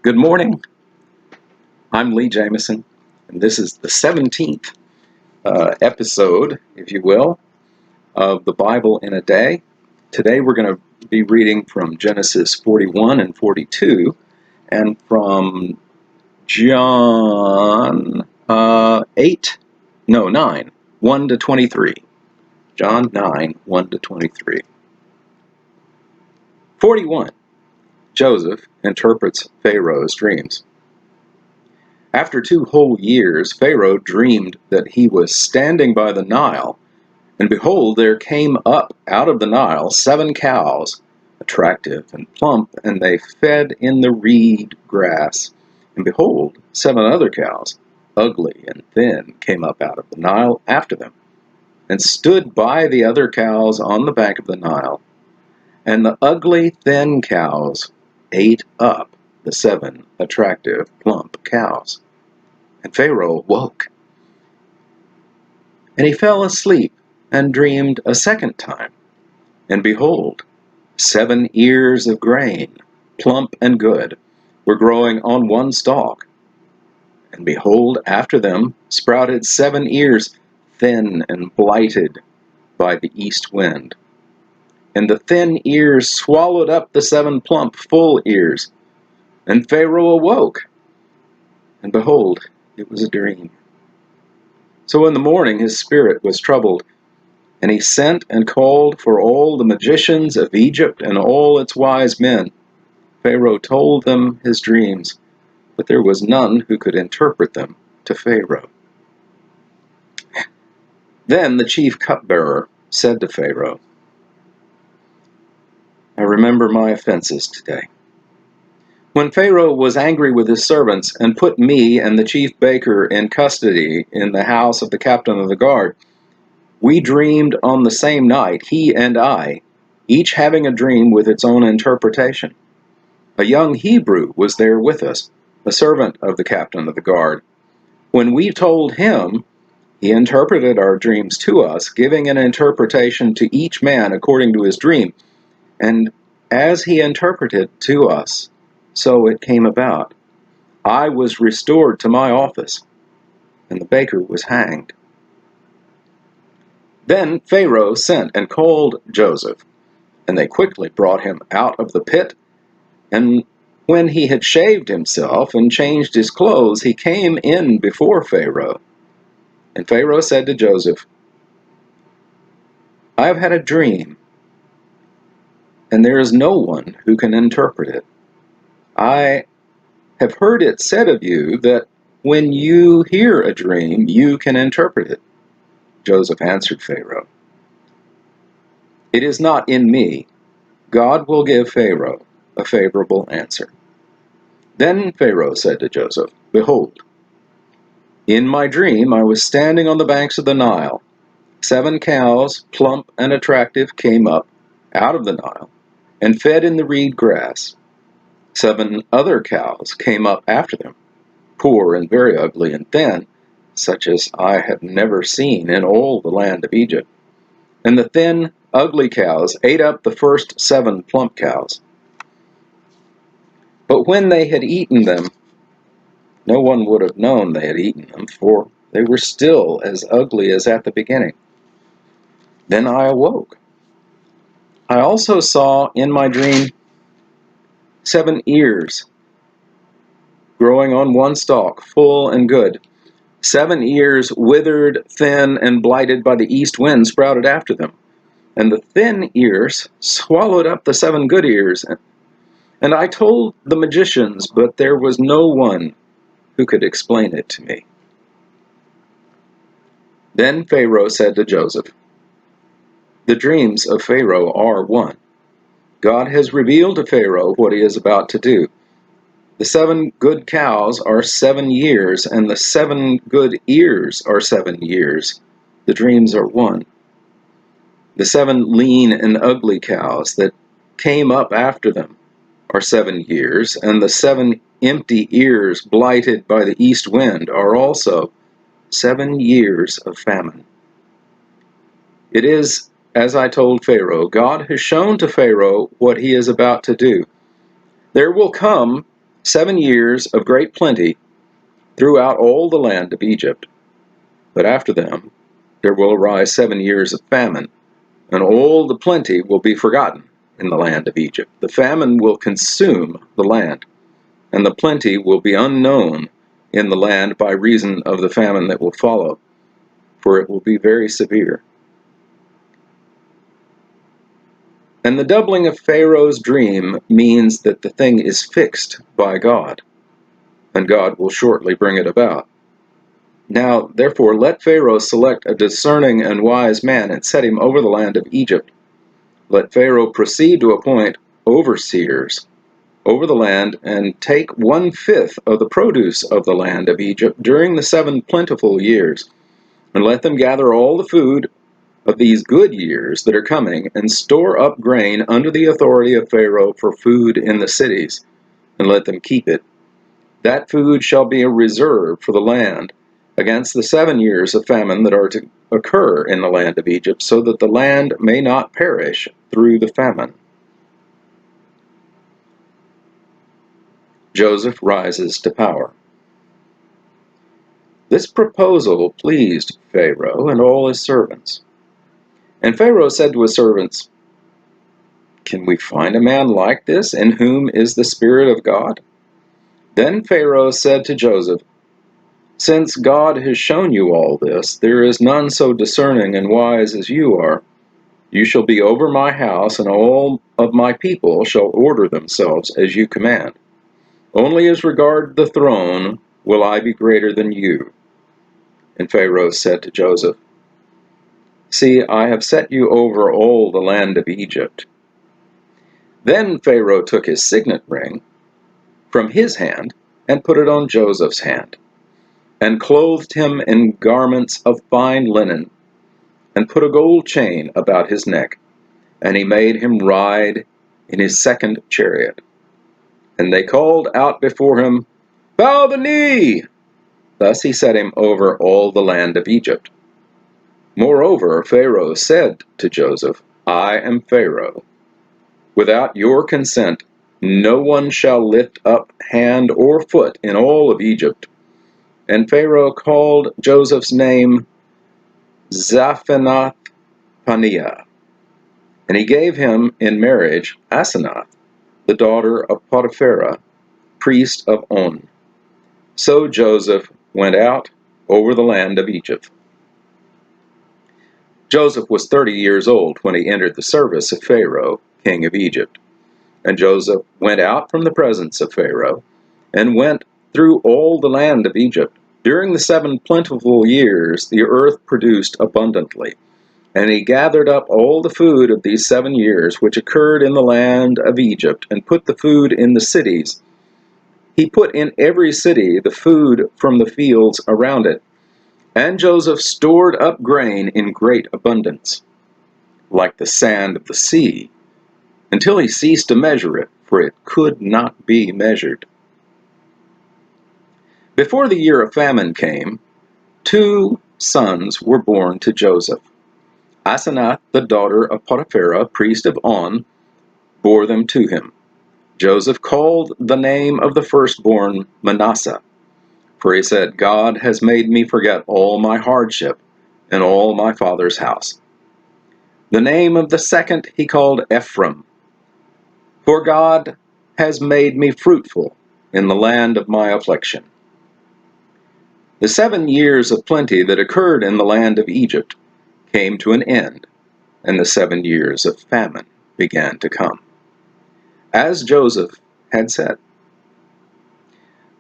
Good morning. I'm Lee Jameson, and this is the 17th episode, if you will, of the Bible in a Day. Today we're going to be reading from Genesis 41 and 42, and from John 9, 1 to 23. John 9, 1 to 23. 41. Joseph interprets Pharaoh's dreams. After 2 whole years, Pharaoh dreamed that he was standing by the Nile, and behold, there came up out of the Nile 7 cows, attractive and plump, and they fed in the reed grass. And behold, 7 other cows, ugly and thin, came up out of the Nile after them, and stood by the other cows on the bank of the Nile. And the ugly, thin cows ate up the 7 attractive, plump cows. And Pharaoh woke, and he fell asleep and dreamed a second time. And behold, 7 ears of grain, plump and good, were growing on one stalk. And behold, after them sprouted 7 ears, thin and blighted by the east wind. And the thin ears swallowed up the 7 plump, full ears. And Pharaoh awoke, and behold, it was a dream. So in the morning his spirit was troubled, and he sent and called for all the magicians of Egypt and all its wise men. Pharaoh told them his dreams, but there was none who could interpret them to Pharaoh. Then the chief cupbearer said to Pharaoh, I remember my offenses today. When Pharaoh was angry with his servants and put me and the chief baker in custody in the house of the captain of the guard, we dreamed on the same night, he and I, each having a dream with its own interpretation. A young Hebrew was there with us, a servant of the captain of the guard. When we told him, he interpreted our dreams to us, giving an interpretation to each man according to his dream. And as he interpreted to us, so it came about. I was restored to my office, and the baker was hanged. Then Pharaoh sent and called Joseph, and they quickly brought him out of the pit. And when he had shaved himself and changed his clothes, he came in before Pharaoh. And Pharaoh said to Joseph, I have had a dream, and there is no one who can interpret it. I have heard it said of you that when you hear a dream, you can interpret it. Joseph answered Pharaoh, It is not in me. God will give Pharaoh a favorable answer. Then Pharaoh said to Joseph, Behold, in my dream I was standing on the banks of the Nile. 7 cows, plump and attractive, came up out of the Nile and fed in the reed grass. 7 other cows came up after them, poor and very ugly and thin, such as I have never seen in all the land of Egypt. And the thin, ugly cows ate up the first 7 plump cows. But when they had eaten them, no one would have known they had eaten them, for they were still as ugly as at the beginning. Then I awoke. I also saw in my dream 7 ears growing on one stalk, full and good. 7 ears, withered, thin, and blighted by the east wind, sprouted after them. And the thin ears swallowed up the 7 good ears. And I told the magicians, but there was no one who could explain it to me. Then Pharaoh said to Joseph, The dreams of Pharaoh are one. God has revealed to Pharaoh what he is about to do. The 7 good cows are 7 years, and the 7 good ears are 7 years. The dreams are one. The 7 lean and ugly cows that came up after them are 7 years, and the 7 empty ears blighted by the east wind are also 7 years of famine. It is, as I told Pharaoh, God has shown to Pharaoh what he is about to do. There will come 7 years of great plenty throughout all the land of Egypt. But after them there will arise 7 years of famine, and all the plenty will be forgotten in the land of Egypt. The famine will consume the land, and the plenty will be unknown in the land by reason of the famine that will follow, for it will be very severe. And the doubling of Pharaoh's dream means that the thing is fixed by God, and God will shortly bring it about. Now, therefore, let Pharaoh select a discerning and wise man and set him over the land of Egypt. Let Pharaoh proceed to appoint overseers over the land, and take 1/5 of the produce of the land of Egypt during the 7 plentiful years, and let them gather all the food of these good years that are coming, and store up grain under the authority of Pharaoh for food in the cities, and let them keep it. That food shall be a reserve for the land against the 7 years of famine that are to occur in the land of Egypt, so that the land may not perish through the famine. Joseph rises to power. This proposal pleased Pharaoh and all his servants. And Pharaoh said to his servants, "Can we find a man like this, in whom is the Spirit of God?" Then Pharaoh said to Joseph, "Since God has shown you all this, there is none so discerning and wise as you are. You shall be over my house, and all of my people shall order themselves as you command. Only as regard the throne will I be greater than you." And Pharaoh said to Joseph, "See, I have set you over all the land of Egypt." Then Pharaoh took his signet ring from his hand and put it on Joseph's hand, and clothed him in garments of fine linen, and put a gold chain about his neck, and he made him ride in his second chariot. And they called out before him, "Bow the knee!" Thus he set him over all the land of Egypt. Moreover, Pharaoh said to Joseph, "I am Pharaoh. Without your consent, no one shall lift up hand or foot in all of Egypt." And Pharaoh called Joseph's name Zaphenath-Paneah, and he gave him in marriage Asenath, the daughter of Potiphera, priest of On. So Joseph went out over the land of Egypt. Joseph was 30 years old when he entered the service of Pharaoh, king of Egypt. And Joseph went out from the presence of Pharaoh, and went through all the land of Egypt. During the 7 plentiful years the earth produced abundantly, and he gathered up all the food of these 7 years which occurred in the land of Egypt, and put the food in the cities. He put in every city the food from the fields around it. And Joseph stored up grain in great abundance, like the sand of the sea, until he ceased to measure it, for it could not be measured. Before the year of famine came, 2 sons were born to Joseph. Asenath, the daughter of Potiphera, priest of On, bore them to him. Joseph called the name of the firstborn Manasseh, for he said, "God has made me forget all my hardship and all my father's house." The name of the second he called Ephraim, for God has made me fruitful in the land of my affliction. The 7 years of plenty that occurred in the land of Egypt came to an end, and the 7 years of famine began to come, as Joseph had said.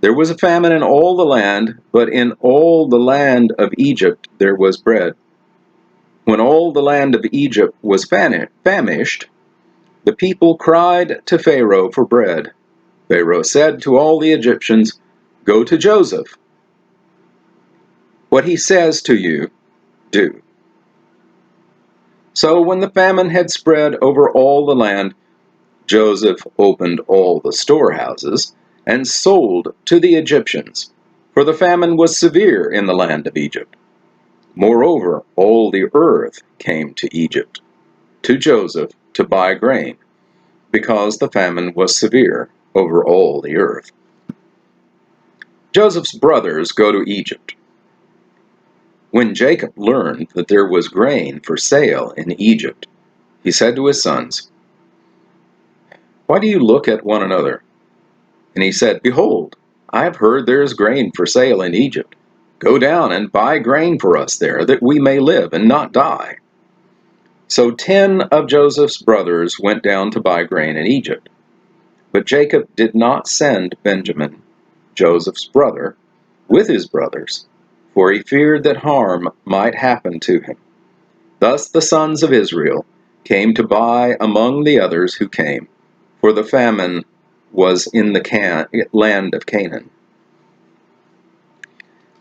There was a famine in all the land, but in all the land of Egypt there was bread. When all the land of Egypt was famished, the people cried to Pharaoh for bread. Pharaoh said to all the Egyptians, "Go to Joseph. What he says to you, do." So when the famine had spread over all the land, Joseph opened all the storehouses and sold to the Egyptians, for the famine was severe in the land of Egypt. Moreover, all the earth came to Egypt, to Joseph, to buy grain, because the famine was severe over all the earth. Joseph's brothers go to Egypt. When Jacob learned that there was grain for sale in Egypt, he said to his sons, "Why do you look at one another?" And he said, "Behold, I have heard there is grain for sale in Egypt. Go down and buy grain for us there, that we may live and not die." So 10 of Joseph's brothers went down to buy grain in Egypt. But Jacob did not send Benjamin, Joseph's brother, with his brothers, for he feared that harm might happen to him. Thus the sons of Israel came to buy among the others who came, for the famine was in the land of Canaan.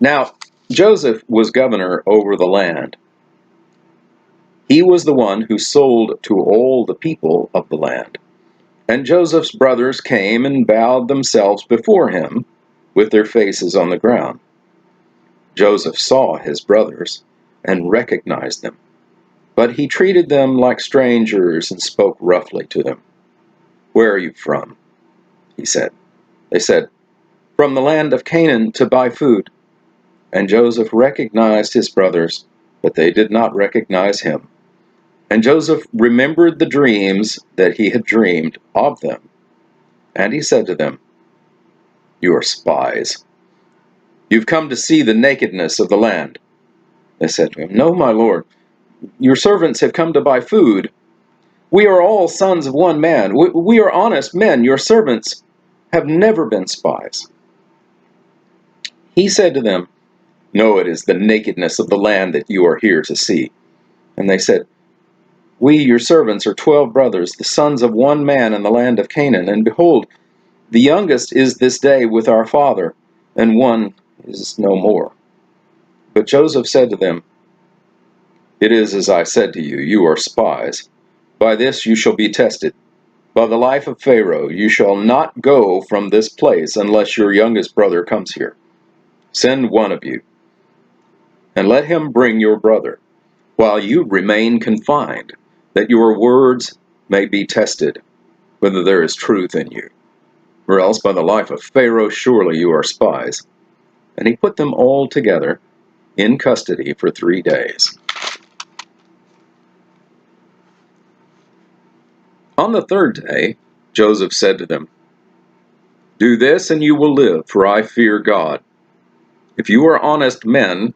Now Joseph was governor over the land. He was the one who sold to all the people of the land. And Joseph's brothers came and bowed themselves before him with their faces on the ground. Joseph saw his brothers and recognized them, but he treated them like strangers and spoke roughly to them. "Where are you from?" he said. They said, "From the land of Canaan to buy food." And Joseph recognized his brothers, but they did not recognize him. And Joseph remembered the dreams that he had dreamed of them. And he said to them, "You are spies. You've come to see the nakedness of the land." They said to him, "No, my lord. Your servants have come to buy food. We are all sons of one man. We are honest men. Your servants have never been spies." He said to them, "No, it is the nakedness of the land that you are here to see." And they said, "We, your servants, are 12 brothers, the sons of one man in the land of Canaan. And behold, the youngest is this day with our father, and one is no more." But Joseph said to them, "It is as I said to you, you are spies. By this you shall be tested. By the life of Pharaoh, you shall not go from this place unless your youngest brother comes here. Send one of you, and let him bring your brother, while you remain confined, that your words may be tested, whether there is truth in you. Or else by the life of Pharaoh, surely you are spies." And he put them all together in custody for 3 days. On the 3rd day, Joseph said to them, "Do this and you will live, for I fear God. If you are honest men,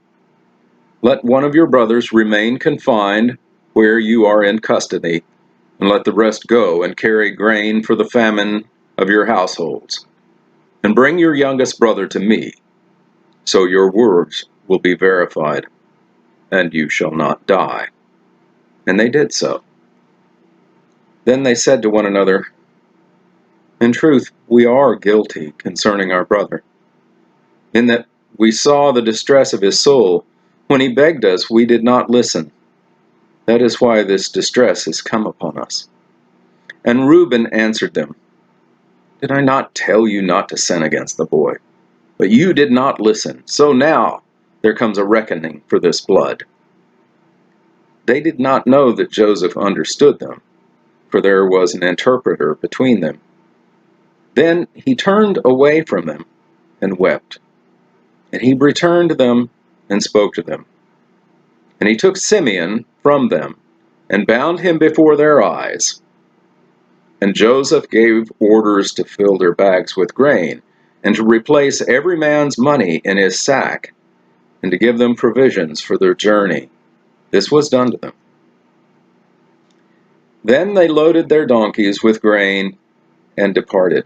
let one of your brothers remain confined where you are in custody, and let the rest go and carry grain for the famine of your households. And bring your youngest brother to me, so your words will be verified, and you shall not die." And they did so. Then they said to one another, "In truth, we are guilty concerning our brother, in that we saw the distress of his soul. When he begged us, we did not listen. That is why this distress has come upon us." And Reuben answered them, "Did I not tell you not to sin against the boy? But you did not listen. So now there comes a reckoning for this blood." They did not know that Joseph understood them, for there was an interpreter between them. Then he turned away from them and wept. And he returned to them and spoke to them. And he took Simeon from them and bound him before their eyes. And Joseph gave orders to fill their bags with grain, and to replace every man's money in his sack, and to give them provisions for their journey. This was done to them. Then they loaded their donkeys with grain and departed.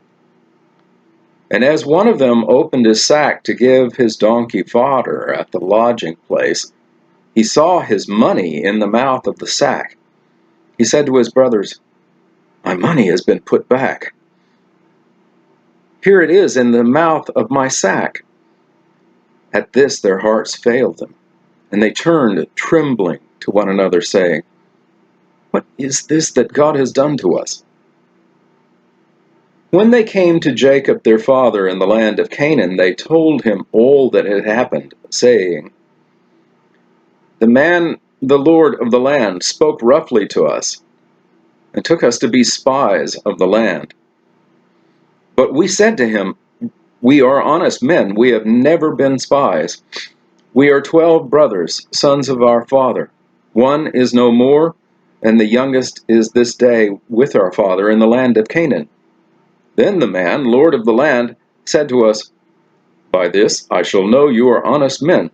And as one of them opened his sack to give his donkey fodder at the lodging place, he saw his money in the mouth of the sack. He said to his brothers, "My money has been put back. Here it is in the mouth of my sack." At this their hearts failed them, and they turned trembling to one another, saying, "What is this that God has done to us?" When they came to Jacob their father in the land of Canaan, they told him all that had happened, saying, the Lord of the land, spoke roughly to us, and took us to be spies of the land." But we said to him, We are honest men. We have never been spies. We are 12 brothers, sons of our father. One is no more, and the youngest is this day with our father in the land of Canaan." Then the man, lord of the land, said to us, "By this I shall know you are honest men.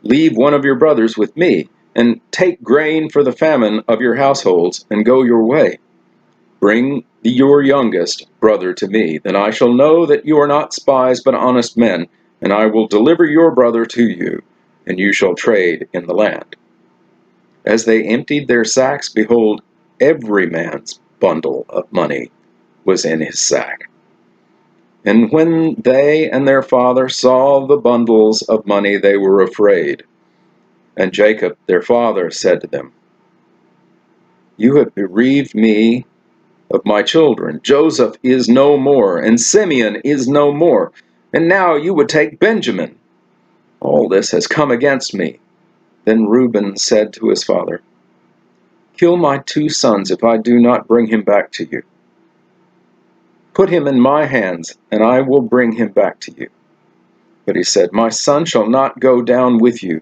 Leave one of your brothers with me, and take grain for the famine of your households, and go your way. Bring your youngest brother to me, then I shall know that you are not spies but honest men, and I will deliver your brother to you, and you shall trade in the land." As they emptied their sacks, behold, every man's bundle of money was in his sack. And when they and their father saw the bundles of money, they were afraid. And Jacob, their father, said to them, "You have bereaved me of my children. Joseph is no more, and Simeon is no more, and now you would take Benjamin. All this has come against me." Then Reuben said to his father, "Kill my 2 sons if I do not bring him back to you. Put him in my hands, and I will bring him back to you." But he said, "My son shall not go down with you,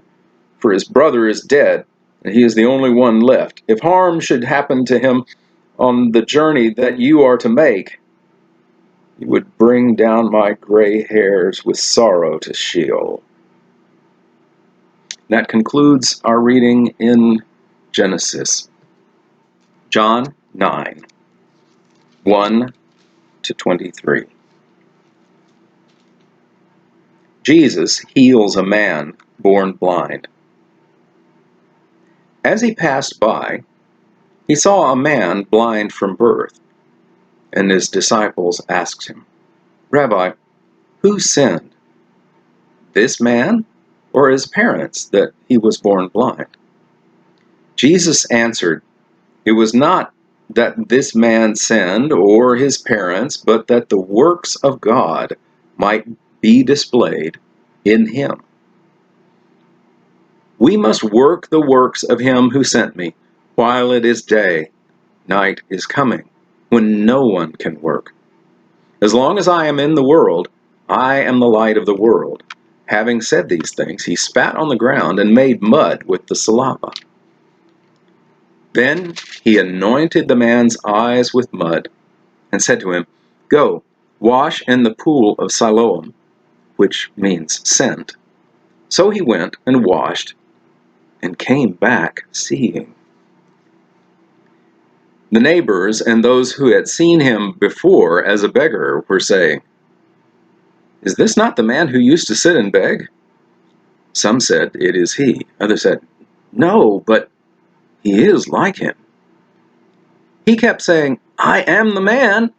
for his brother is dead, and he is the only one left. If harm should happen to him on the journey that you are to make, you would bring down my gray hairs with sorrow to Sheol." That concludes our reading in Genesis. John 9, 1 to 23. Jesus heals a man born blind. As he passed by, he saw a man blind from birth, and his disciples asked him, "Rabbi, who sinned, this man or his parents, that he was born blind?" Jesus answered, "It was not that this man sinned or his parents, but that the works of God might be displayed in him. We must work the works of him who sent me while it is day. Night is coming when no one can work. As long as I am in the world, I am the light of the world." Having said these things, he spat on the ground and made mud with the saliva. Then he anointed the man's eyes with mud and said to him, "Go, wash in the pool of Siloam," which means sent. So he went and washed and came back seeing. The neighbors and those who had seen him before as a beggar were saying, "Is this not the man who used to sit and beg?" Some said, "It is he." Others said, "No, but he is like him." He kept saying, "I am the man."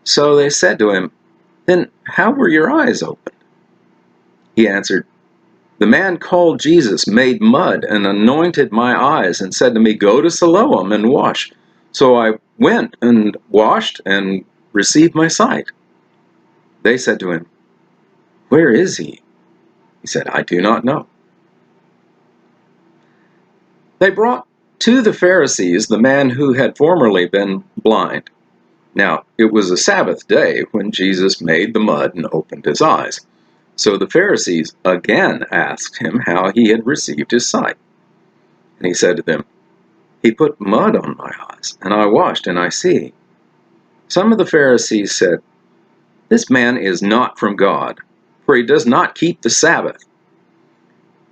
So they said to him, "Then how were your eyes opened?" He answered, "The man called Jesus made mud and anointed my eyes and said to me, 'Go to Siloam and wash.' So I went and washed and received my sight." They said to him, "Where is he?" He said, "I do not know." They brought to the Pharisees the man who had formerly been blind. Now, it was a Sabbath day when Jesus made the mud and opened his eyes. So the Pharisees again asked him how he had received his sight. And he said to them, "He put mud on my eyes, and I washed, and I see." Some of the Pharisees said, "This man is not from God, for he does not keep the Sabbath."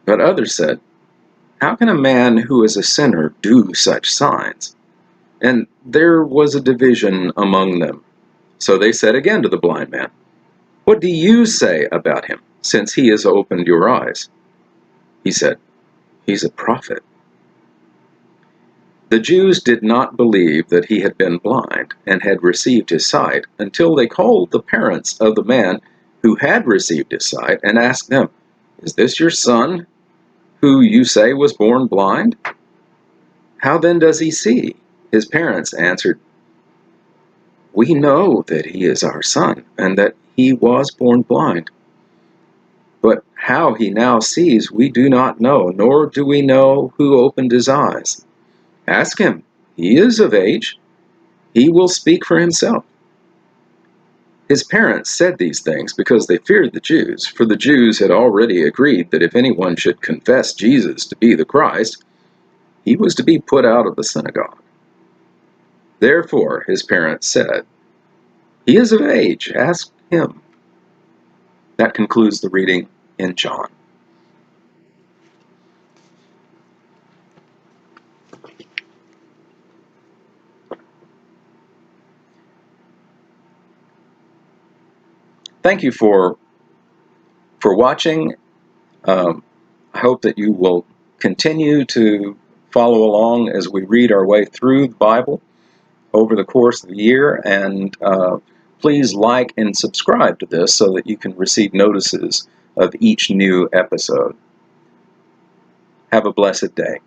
But others said, "How can a man who is a sinner do such signs?" And there was a division among them. So they said again to the blind man, "What do you say about him, since he has opened your eyes?" He said, "He's a prophet." The Jews did not believe that he had been blind and had received his sight until they called the parents of the man who had received his sight and asked them, "Is this your son, who you say was born blind? How then does he see?" His parents answered, "We know that he is our son, and that he was born blind. But how he now sees we do not know, nor do we know who opened his eyes. Ask him. He is of age. He will speak for himself." His parents said these things because they feared the Jews, for the Jews had already agreed that if anyone should confess Jesus to be the Christ, he was to be put out of the synagogue. Therefore, his parents said, "He is of age, ask him." That concludes the reading in John. Thank you for watching. I hope that you will continue to follow along as we read our way through the Bible over the course of the year, and please like and subscribe to this so that you can receive notices of each new episode. Have a blessed day.